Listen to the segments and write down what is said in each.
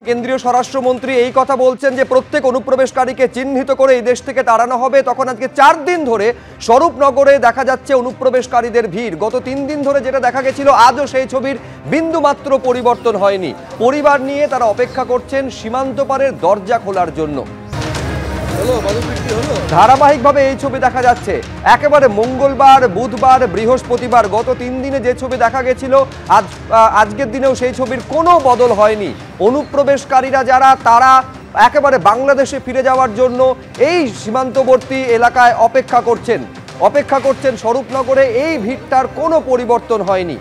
কেন্দ্রীয় স্বরাষ্ট্রমন্ত্রী এই কথা বলছেন যে প্রত্যেক অনুপ্রবেশকারীকে চিহ্নিত করে এই দেশ থেকে তাড়ানো হবে। তখন আজকে 4 দিন ধরে স্বরূপনগরে দেখা যাচ্ছে অনুপ্রবেশকারীদের ভিড়। গত 3 দিন ধরে যেটা দেখা গেছিল আজও সেই ছবির বিন্দুমাত্র পরিবর্তন হয়নি। পরিবার নিয়ে তারা অপেক্ষা করছেন সীমান্ত পারের দরজা খোলার জন্য। ধারাবাহিকভাবে এই ছবি দেখা যাচ্ছে। একেবারে মঙ্গলবার, বুধবার, বৃহস্পতিবার গত 3 দিনে যে ছবি দেখা গেছিল আজকের দিনেও সেই ছবির কোনো বদল হয়নি। অনুপ্রবেশকারীরা যারা তারা একেবারে বাংলাদেশে ফিরে যাওয়ার জন্য এই সীমান্তবর্তী এলাকায় অপেক্ষা করছেন স্বরূপনগরে। এই ভিড়টার কোনো পরিবর্তন হয়নি।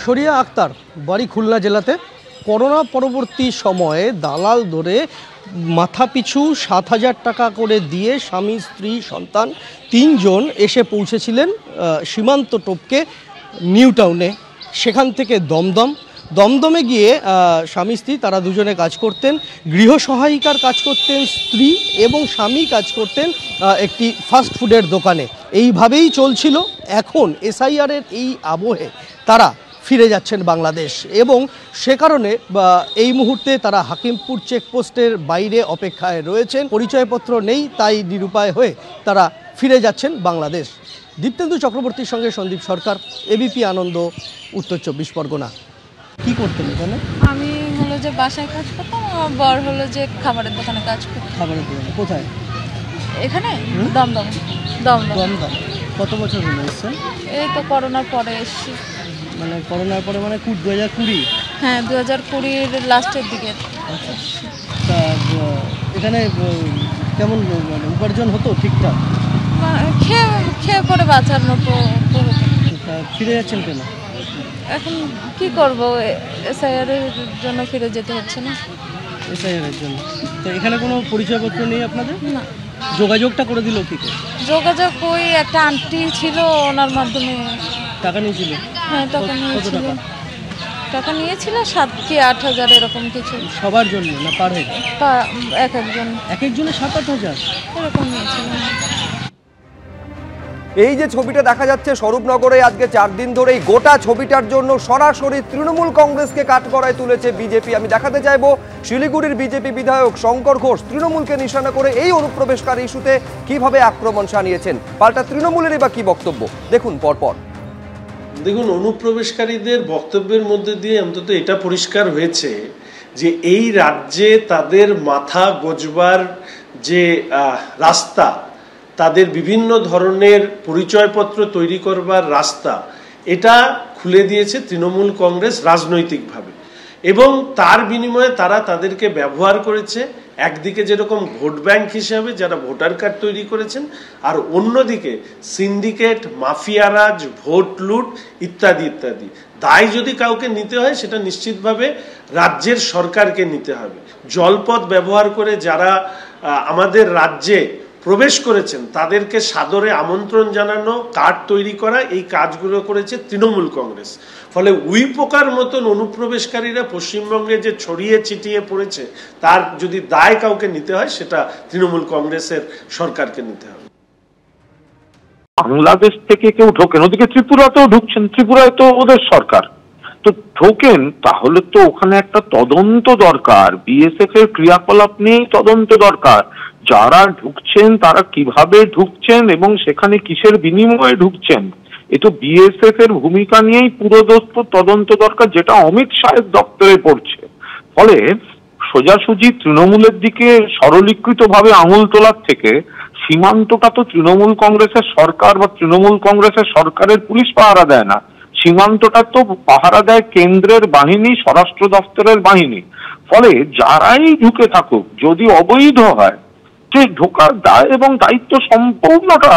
শরিয়া আক্তার, বাড়ি খুলনা জেলাতে। করোনা পরবর্তী সময়ে দালাল ধরে মাথাপিছু 7,000 টাকা করে দিয়ে স্বামী, স্ত্রী, সন্তান 3 জন এসে পৌঁছেছিলেন সীমান্ত টপকে নিউ টাউনে। সেখান থেকে দমদমে গিয়ে স্বামী স্ত্রী তারা দুজনে কাজ করতেন, গৃহ সহায়িকার কাজ করতেন স্ত্রী, এবং স্বামী কাজ করতেন একটি ফাস্ট ফুডের দোকানে। এইভাবেই চলছিল। এখন এসআইআরের এই আবহে তারা ফিরে যাচ্ছেন বাংলাদেশ, এবং সে কারণে এই মুহূর্তে তারা হাকিমপুর চেকপোস্টের বাইরে অপেক্ষায় রয়েছেন। পরিচয়পত্র নেই, তাই নিরুপায় হয়ে তারা ফিরে যাচ্ছেন বাংলাদেশ। দীপ্তেন্দু চক্রবর্তীর সঙ্গে সন্দীপ সরকার, এবিপি আনন্দ, উত্তর 24 পরগনা। কি করতেন এখানে? আমি হলো যে বাসায় কাজ করতাম, আমার বর হলো যে খাবারের দোকানে কাজ করতাম। খাবারের দোকানে? কোথায়? এখানে দমদম। কত বছর হলো এসছেন? এই তো করোনার পরে এসছি। মানে করোনার পরে, মানে 2020? হ্যাঁ, 2020-র লাস্টের দিকে। আচ্ছা, তা এখানে কেমন মানে উপার্জন হতো ঠিকঠাক? খেয়ে পরে বাঁচার মতো হতো। ফিরে যাচ্ছেন কেন? এখন কি করবো, এসআইআরের জন্য ফিরে যেতে হচ্ছে না। এসআইআরের জন্য? তো এখানে কোনো পরিচয়পত্র নেই আপনাদের? না। যোগাযোগটা করে দিল কি করে? যোগাযোগ ওই একটা আন্টি ছিল, ওনার মাধ্যমে। টাকা নিয়েছিল? হ্যাঁ, টাকা নিয়েছিল 7 কি 8,000 এরকম কিছু। সবার জন্য না পার হেড? একজনের 7-8,000 এরকম নিয়েছিল। এই যে ছবিটা দেখা যাচ্ছে স্বরূপনগরে আজকে 4 দিন ধরে, এই গোটা ছবিটার জন্য সরাসরি তৃণমূল কংগ্রেসকে কাঠগড়ায় তুলেছে বিজেপি। আমি দেখাতে চাইবো শিলিগুড়ির বিজেপি বিধায়ক শঙ্কর ঘোষ তৃণমূলকে নিশানা করে এই অনুপ্রবেশকারী ইস্যুতে কিভাবে আক্রমণ শানিয়েছেন। পাল্টা তৃণমূলেরই বা কি বক্তব্য, দেখুন পরপর। দেখুন, অনুপ্রবেশকারীদের বক্তব্যের মধ্যে দিয়ে অন্তত এটা পরিষ্কার হয়েছে যে এই রাজ্যে তাদের মাথা গোজবার যে রাস্তা, তাদের বিভিন্ন ধরনের পরিচয়পত্র তৈরি করবার রাস্তা, এটা খুলে দিয়েছে তৃণমূল কংগ্রেস রাজনৈতিকভাবে, এবং তার বিনিময়ে তারা তাদেরকে ব্যবহার করেছে একদিকে যেরকম ভোট ব্যাংক হিসাবে যারা ভোটার কার্ড তৈরি করেছেন, আর অন্যদিকে সিন্ডিকেট, মাফিয়ারাজ, ভোট লুট ইত্যাদি ইত্যাদি। দায় যদি কাউকে নিতে হয় সেটা নিশ্চিতভাবে রাজ্যের সরকারকে নিতে হবে। জলপথ ব্যবহার করে যারা আমাদের রাজ্যে প্রবেশ করেছেন তাদেরকে সাদরে আমন্ত্রণ জানানো, কার্ড তৈরি করা, এই কাজগুলো করেছে তৃণমূল কংগ্রেস। ফলে উই পোকার মতন অনুপ্রবেশকারীরা পশ্চিমবঙ্গে যে ছড়িয়ে ছিটিয়ে পড়েছে, তার যদি দায় কাউকে নিতে হয় সেটা তৃণমূল কংগ্রেসের সরকারকে নিতে হবে। বাংলাদেশ থেকে কেউ ঢোকেন, ওদিকে ত্রিপুরাতেও ঢুকছেন, ত্রিপুরায় তো ওদের সরকার, তো ঢোকেন, তাহলে তো ওখানে একটা তদন্ত দরকার। বিএসএফ এর ক্রিয়াকলাপ নিয়েই তদন্ত দরকার। যারা ঢুকছেন তারা কিভাবে ঢুকছেন এবং সেখানে কিসের বিনিময়ে ঢুকছেন, এ তো বিএসএফ এর ভূমিকা নিয়েই পুরোদস্ত তদন্ত দরকার, যেটা অমিত শাহের দপ্তরে পড়ছে। ফলে সোজাসুজি তৃণমূলের দিকে সরলীকৃত ভাবে আঙুল তোলার থেকে সীমান্তটা তো তৃণমূল কংগ্রেসের সরকার বা তৃণমূল কংগ্রেসের সরকারের পুলিশ পাহারা দেয় না, সীমান্তটা তো পাহারা দেয় কেন্দ্রের বাহিনী, স্বরাষ্ট্র দপ্তরের বাহিনী। ফলে যারাই ঢুকে থাকুক, যদি অবৈধ হয়, যে ঢোকার দায় এবং দায়িত্ব সম্পূর্ণটা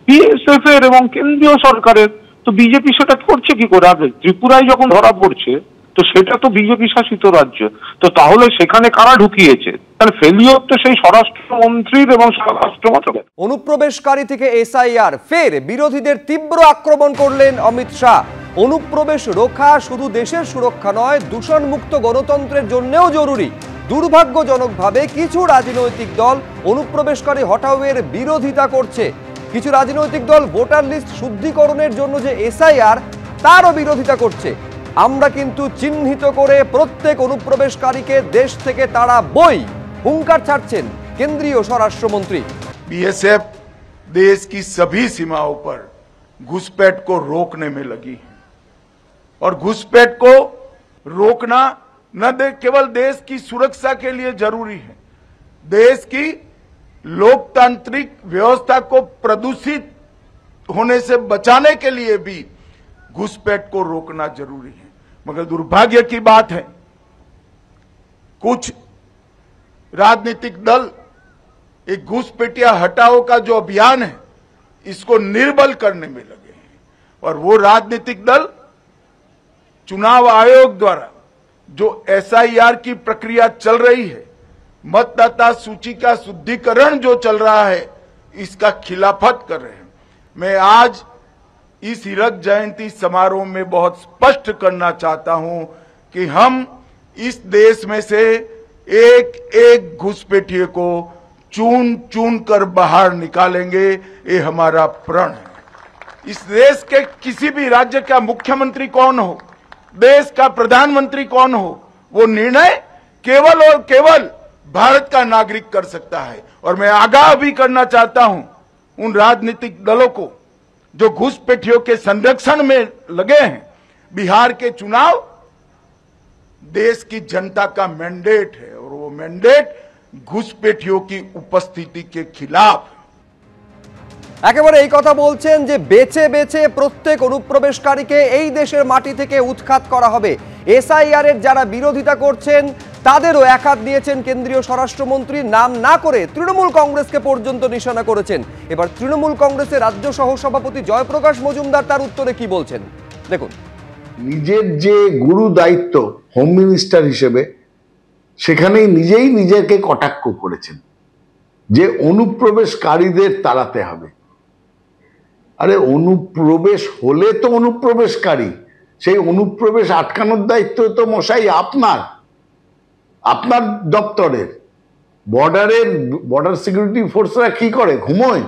বিএসএফ এর এবং কেন্দ্রীয় সরকারের। তো বিজেপি সেটা করছে কি করে? ত্রিপুরায় যখন ধরা পড়ছে, তো সেটা তো বিজেপি শাসিত রাজ্য, তো তাহলে সেখানে কারা ঢুকিয়েছে? তাহলে ফেলিওর তো সেই স্বরাষ্ট্রমন্ত্রীর এবং স্বরাষ্ট্র মন্ত্রকের। অনুপ্রবেশকারী থেকে এসআইআর, ফের বিরোধীদের তীব্র আক্রমণ করলেন অমিত শাহ। অনুপ্রবেশ রোখা শুধু দেশের সুরক্ষা নয়, দূষণমুক্ত গণতন্ত্রের জন্যও জরুরি। দুর্ভাগ্যজনকভাবে কিছু রাজনৈতিক দল অনুপ্রবেশকারী হটাওয়ের বিরোধিতা করছে। কিছু রাজনৈতিক দল ভোটার লিস্ট শুদ্ধিকরণের জন্য যে এসআইআর, তারও বিরোধিতা করছে। আমরা কিন্তু চিহ্নিত করে প্রত্যেক অনুপ্রবেশকারীকে দেশ থেকে তাড়াবই, হুঙ্কার ছাড়ছেন কেন্দ্রীয় স্বরাষ্ট্রমন্ত্রী। बीएसएफ देश की सभी सीमाओं पर घुसपैठ को रोकने में लगी है और घुसपैठ को रोकना न केवल देश की सुरक्षा के लिए जरूरी है, देश की लोकतांत्रिक व्यवस्था को प्रदूषित होने से बचाने के लिए भी घुसपैठ को रोकना जरूरी है। मगर दुर्भाग्य की बात है, कुछ राजनीतिक दल एक घुसपैठिया हटाओ का जो अभियान है इसको निर्बल करने में लगे हैं और वो राजनीतिक दल चुनाव आयोग द्वारा जो एसआईआर की प्रक्रिया चल रही है, मतदाता सूची का शुद्धिकरण जो चल रहा है, इसका खिलाफत कर रहे हैं। मैं आज इस हीरक जयंती समारोह में बहुत स्पष्ट करना चाहता हूं कि हम इस देश में से एक एक घुसपैठिए को चुन चुन कर बाहर निकालेंगे, ये हमारा प्रण है। इस देश के किसी भी राज्य का मुख्यमंत्री कौन हो, देश का प्रधानमंत्री कौन हो, वो निर्णय केवल और केवल भारत का नागरिक कर सकता है। और मैं आगाह भी करना चाहता हूं उन राजनीतिक दलों को जो घुसपैठियों के संरक्षण में लगे हैं। बिहार के चुनाव देश की जनता का मैंडेट है और वो मैंडेट घुसपैठियों की उपस्थिति के खिलाफ। একেবারে এই কথা বলছেন যে বেছে বেছে প্রত্যেক অনুপ্রবেশকারীকে এই দেশের মাটি থেকে উৎখাত করা হবে। এসআইআর এর যারা বিরোধিতা করছেন তাদেরও একহাত দিয়েছেন কেন্দ্রীয় স্বরাষ্ট্রমন্ত্রী, নাম না করে তৃণমূল কংগ্রেসকে পর্যন্ত নিশানা করেছেন। এবার তৃণমূল কংগ্রেসের রাজ্য সহসভাপতি জয়প্রকাশ মজুমদার তার উত্তরে কি বলছেন দেখুন। নিজের যে গুরু দায়িত্ব হোম মিনিস্টার হিসেবে, সেখানেই নিজেই নিজেকে কটাক্ষ করেছেন যে অনুপ্রবেশকারীদের তাড়াতে হবে। আরে অনুপ্রবেশ হলে তো অনুপ্রবেশকারী, সেই অনুপ্রবেশ আটকানোর দায়িত্ব তো মশাই আপনার দপ্তরের। বর্ডার সিকিউরিটি ফোর্সরা কি করে, ঘুমোয়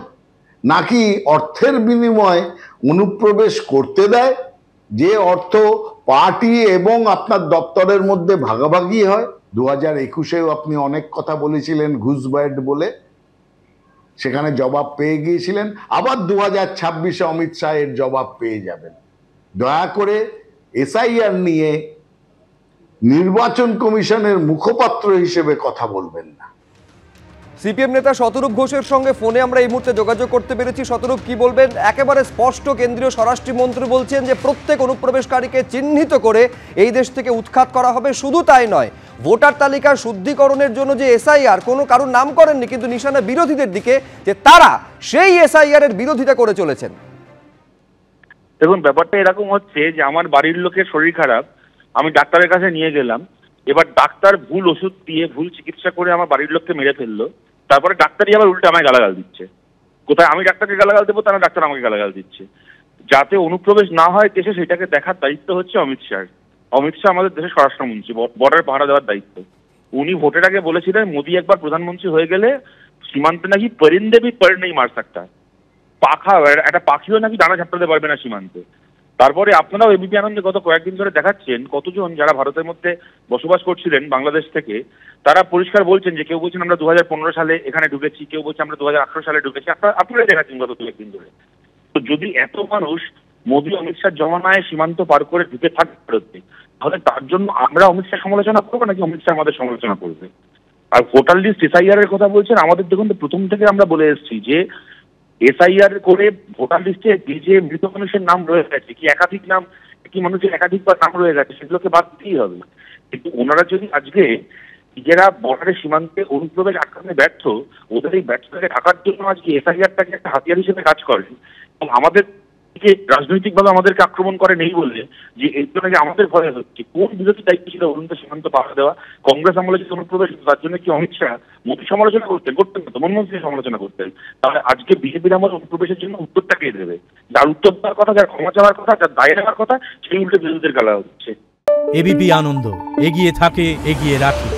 নাকি অর্থের বিনিময়ে অনুপ্রবেশ করতে দেয়? যে অর্থ পার্টি এবং আপনার দপ্তরের মধ্যে ভাগাভাগি হয়। 2021-এও আপনি অনেক কথা বলেছিলেন ঘুষবাইট বলে, সেখানে জবাব পেয়ে গিয়েছিলেন। আবার 2026-এ অমিত শাহ এর জবাব পেয়ে যাবেন। দয়া করে এসআইআর নিয়ে নির্বাচন কমিশনের মুখপাত্র হিসেবে কথা বলবেন না। সিপিএম নেতা শতরূপ ঘোষের সঙ্গে ফোনে আমরা এই মুহূর্তে যোগাযোগ করতে পেরেছি। শতরূপ, কি বলবেন? একেবারে স্পষ্ট কেন্দ্রীয় স্বরাষ্ট্রমন্ত্রী বলছেন যে প্রত্যেক অনুপ্রবেশকারীকে চিহ্নিত করে এই দেশ থেকে উৎখাত করা হবে। শুধু তাই নয়, ভোটার তালিকার শুদ্ধিকরণের জন্য যে এসআইআর, কোনো কারোর নাম করেননি, কিন্তু নিশানা বিরোধীদের দিকে, যে তারা সেই এসআইআর এর বিরোধিতা করে চলেছেন। দেখুন, ব্যাপারটা এরকম হচ্ছে যে আমার বাড়ির লোকের শরীর খারাপ, আমি ডাক্তারের কাছে নিয়ে গেলাম। এবার ডাক্তার ভুল ওষুধ দিয়ে ভুল চিকিৎসা করে আমার বাড়ির লোককে মেরে ফেললো। তারপরে ডাক্তারই আবার উল্টে আমায় গালাগাল দিচ্ছে। কোথায় আমি ডাক্তারকে গালাগাল দেবো, তারা ডাক্তার আমাকে গালাগাল দিচ্ছে। যাতে অনুপ্রবেশ না হয় দেশে, সেটাকে দেখার দায়িত্ব হচ্ছে অমিত শাহ। অমিত শাহ আমাদের দেশের স্বরাষ্ট্রমন্ত্রী, বর্ডার পাহারা দেওয়ার দায়িত্ব। উনি ভোটের আগে বলেছিলেন মোদী একবার প্রধানমন্ত্রী হয়ে গেলে সীমান্তে নাকি পরিন্দে ভি পর নেই মার সাকতা, একটা পাখিও নাকি ডানা ঝাপটাতে পারবে না সীমান্তে। তারপরে আপনারাও এবিপি আনন্দে গত কয়েকদিন ধরে দেখাচ্ছেন কতজন যারা ভারতের মধ্যে বসবাস করছিলেন বাংলাদেশ থেকে, তারা পরিষ্কার বলছেন যে কেউ বলছেন আমরা 2015 সালে এখানে ঢুকেছি, কেউ বলছে আমরা 2018 সালে ঢুকেছি। আপনারা দেখাচ্ছেন গত দু একদিন ধরে। তো যদি এত মানুষ মোদী অমিত শাহ জমানায় সীমান্ত পার করে ঢুকে থাকে ভারতে, তাহলে তার জন্য আমরা অমিত শাহ সমালোচনা করবো নাকি অমিত শাহ আমাদের সমালোচনা করবে? আর ভোটার লিস্ট এসআইআর এর কথা বলছেন, আমাদের দেখুন তো প্রথম থেকে আমরা বলে এসেছি যে এসআইআর করে ভোটার লিস্টে যে মৃত মানুষের নাম রয়ে গেছে, কি একাধিক নাম, কি মানুষের একাধিকবার নাম রয়ে গেছে, সেগুলোকে বাদ দিতেই হবে। কিন্তু ওনারা যদি আজকে নিজেরা বর্ডারের সীমান্তে অনুপ্রবেশ আটকাতে ব্যর্থ, ওদের এই ব্যর্থতাকে ঢাকার জন্য আজকে এসআইআরটাকে একটা হাতিয়ার হিসেবে কাজ করেন এবং আমাদের রাজনৈতিকভাবে আমাদেরকে আক্রমণ করে নেই বললে যে এর জন্য আমাদের ভয় হচ্ছে। কোন বিরোধী দায়িত্ব ছিল অরুণ সীমান্ত পাহারা দেওয়া? কংগ্রেস আমলে যে অনুপ্রবেশ, তার জন্য কি অমিত শাহ মোদী সমালোচনা করতেন না তো মনমোহন সিং সমালোচনা করতেন? তাহলে আজকে বিজেপির আমল অনুপ্রবেশের জন্য উত্তরটা কে দেবে? যার উত্তর দেওয়ার কথা, যার ক্ষমা চাওয়ার কথা, যার দায় নেওয়ার কথা, সেই উল্টে বিরোধীদের গালা হচ্ছে। এবিপি আনন্দ এগিয়ে থাকে, এগিয়ে রাখে।